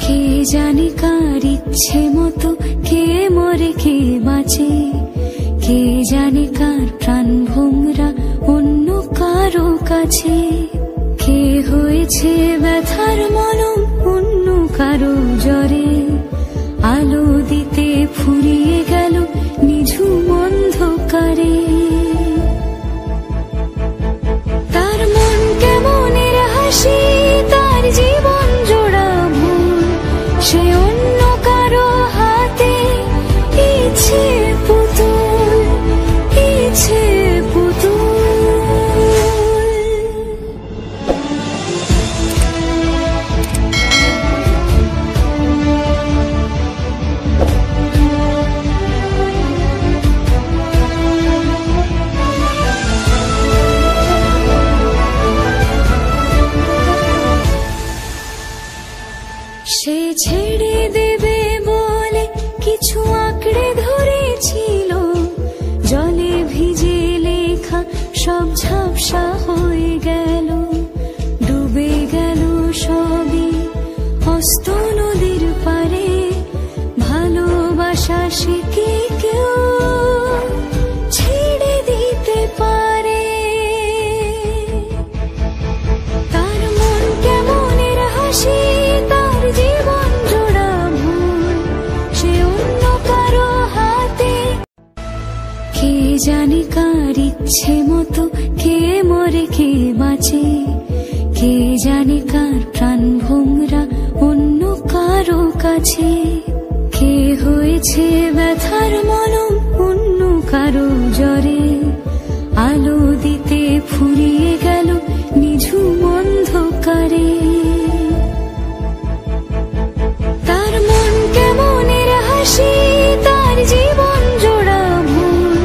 কে জানে কার ইচ্ছে মতো কে মরে কে বাঁচে, কে জানে কার প্রাণ ভোমরা অন্য কারো কাছে, কে হয়েছে ব্যথার মলম অন্য কারো জ্বরে, আলো দিতে ফুরিয়ে গেল নিঝুম অন্ধকারে। তার মন কেমনের হাসি, তার জীবন জোড়া ভুল, সে অন্য কারো হাতে ইচ্ছে পুতুল, ইচ্ছে পুতুল। সে ছেড়ে দেবে বলে কিছু আঁকড়ে ধরেছিল, জলে ভিজে লেখা সব ঝাপসা হয়ে গেল, ডুবে গেল সবই হস্ত নদীর পারে। ভালোবাসা সে কি কেউ ছেড়ে দিতে পারে? তার মন কেমনের হাসি, তার জীবন জোড়া ভুল, সে অন্য কারো হাতে। কে জানে কার ইচ্ছে মতো কে মরে কে বাঁচে, কে জানে কার প্রাণ ভোমরা অন্য কারো কাছে, কে হয়েছে ব্যথার মলম অন্য কারো জ্বরে, আলো দিতে ফুরিয়ে গেল নিঝুম অন্ধকারে। তার মন কেমনের হাসি, তার জীবন জোড়া ভুল,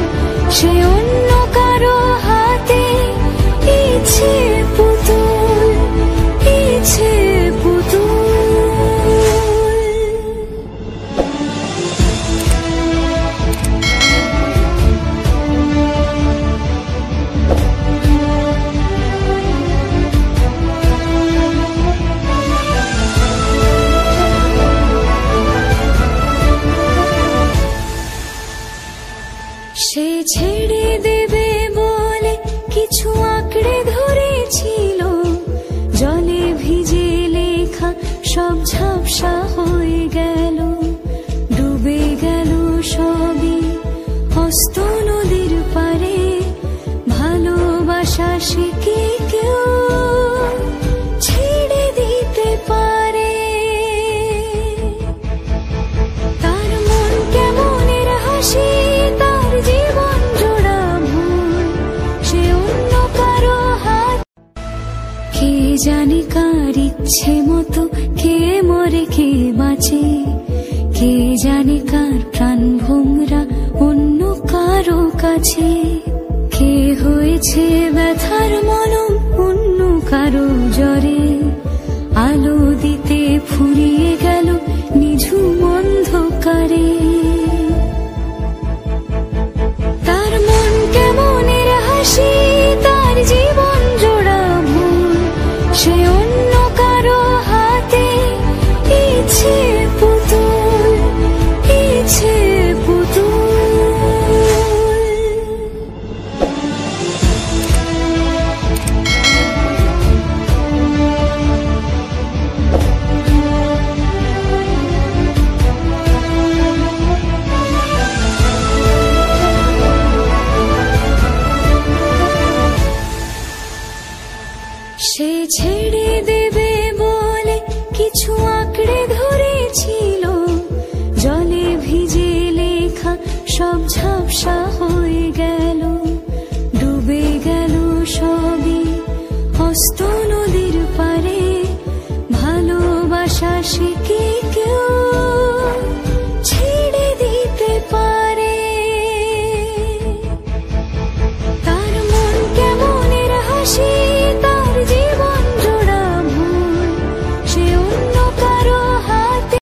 সে অন্য কারো হাতে ইচ্ছে পুতুল, ইচ্ছে পুতুল। সে ছেড়ে দেবে বলে কিছু আঁকড়ে ধরেছিল, জলে ভিজে লেখা সব ঝাপসা হয়ে গেল, ডুবে গেল সবই হস্ত নদীর পারে। ভালোবাসা সে কি কেউ ছেড়ে দিতে পারে? তার মন কেমনের হাসি, তার জীবন জোড়া ভুল, সে অন্য কারো হাত। কে জানে কার ইচ্ছে মতো কে মরে কে বাঁচে, কে জানে কার প্রাণ ভোমরা অন্য কারো কাছে, কে হয়েছে ব্যথার মলম অন্য কারো জ্বরে, আলো দিতে ফুরিয়ে গেল নিঝুম অন্ধকারে। তার মন কেমনের হাসি, তার জীবন জোড়া ভুল, সে অন্য কারো হাতে ইচ্ছে পুতুল, ইচ্ছে পুতুল। সে ছেড়ে দেবে বলে কিছু আঁকড়ে ধরেছিল, জলে ভিজে লেখা সব ঝাপসা হয়ে গেল,